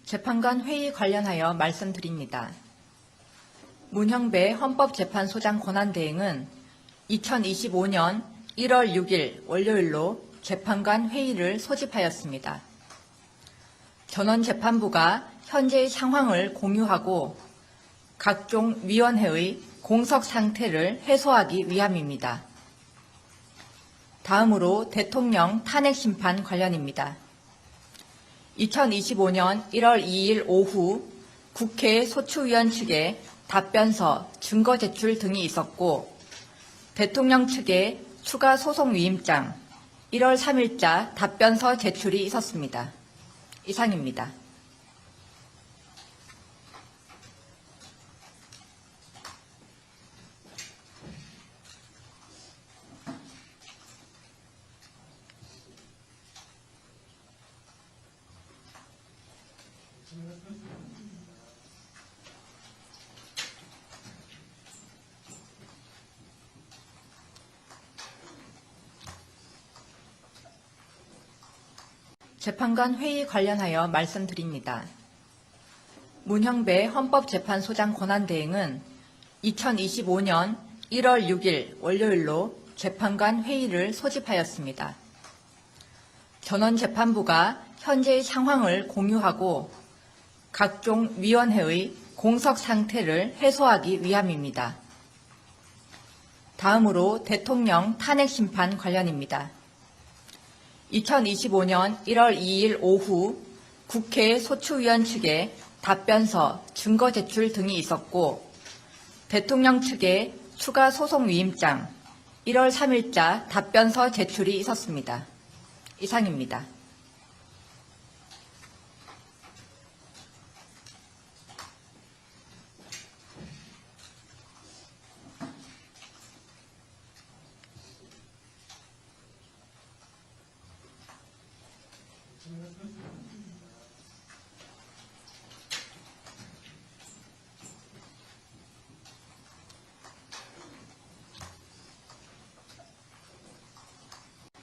재판관 회의 관련하여 말씀드립니다. 문형배 헌법재판소장 권한대행은 2025년 1월 6일 월요일로 재판관 회의를 소집하였습니다. 전원재판부가 현재의 상황을 공유하고 각종 위원회의 공석 상태를 해소하기 위함입니다. 다음으로 대통령 탄핵심판 관련입니다. 2025년 1월 2일 오후 국회 소추위원 측에 답변서, 증거 제출 등이 있었고 대통령 측에 추가 소송 위임장, 1월 3일자 답변서 제출이 있었습니다. 이상입니다. 재판관 회의 관련하여 말씀드립니다. 문형배 헌법재판소장 권한대행은 2025년 1월 6일 월요일로 재판관 회의를 소집하였습니다. 전원재판부가 현재의 상황을 공유하고 각종 위원회의 공석 상태를 해소하기 위함입니다. 다음으로 대통령 탄핵심판 관련입니다. 2025년 1월 2일 오후 국회 소추위원 측에 답변서, 증거 제출 등이 있었고 대통령 측에 추가 소송 위임장, 1월 3일자 답변서 제출이 있었습니다. 이상입니다.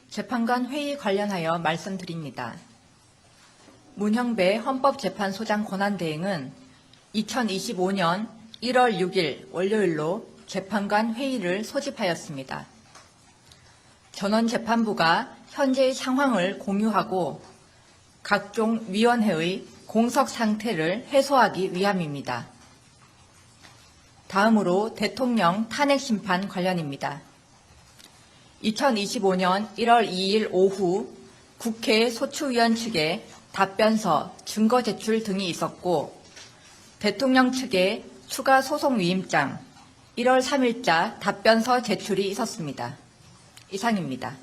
재판관 회의 관련하여 말씀드립니다. 문형배 헌법재판소장 권한대행은 2025년 1월 6일 월요일로 재판관 회의를 소집하였습니다. 전원재판부가 현재의 상황을 공유하고 각종 위원회의 공석 상태를 해소하기 위함입니다. 다음으로 대통령 탄핵심판 관련입니다. 2025년 1월 2일 오후 국회 소추위원 측에 답변서, 증거 제출 등이 있었고 대통령 측에 추가 소송 위임장, 1월 3일자 답변서 제출이 있었습니다. 이상입니다.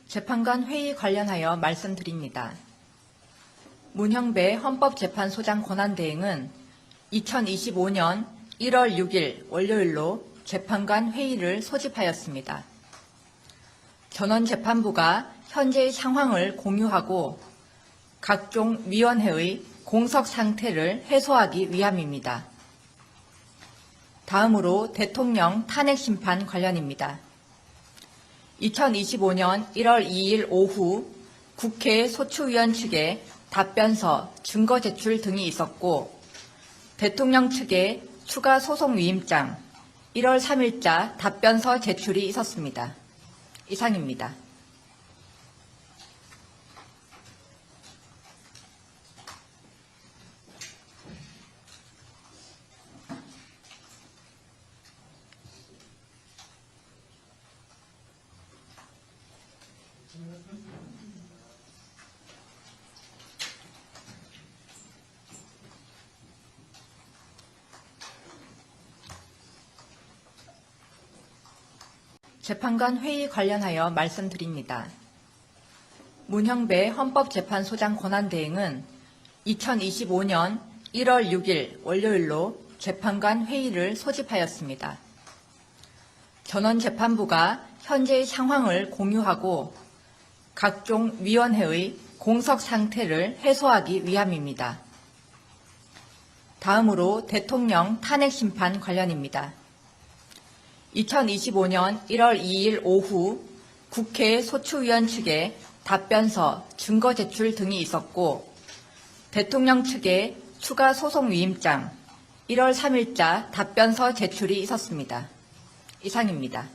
재판관 회의 관련하여 말씀드립니다. 문형배 헌법재판소장 권한대행은 2025년 1월 6일 월요일로 재판관 회의를 소집하였습니다. 전원재판부가 현재의 상황을 공유하고 각종 위원회의 공석 상태를 해소하기 위함입니다. 다음으로 대통령 탄핵심판 관련입니다. 2025년 1월 2일 오후 국회 소추위원 측에 답변서, 증거 제출 등이 있었고 대통령 측에 추가 소송 위임장, 1월 3일자 답변서 제출이 있었습니다. 이상입니다. 재판관 회의 관련하여 말씀드립니다. 문형배 헌법재판소장 권한대행은 2025년 1월 6일 월요일로 재판관 회의를 소집하였습니다. 전원재판부가 현재의 상황을 공유하고 각종 위원회의 공석 상태를 해소하기 위함입니다. 다음으로 대통령 탄핵 심판 관련입니다. 2025년 1월 2일 오후 국회 소추위원 측에 답변서, 증거 제출 등이 있었고 대통령 측에 추가 소송 위임장, 1월 3일자 답변서 제출이 있었습니다. 이상입니다.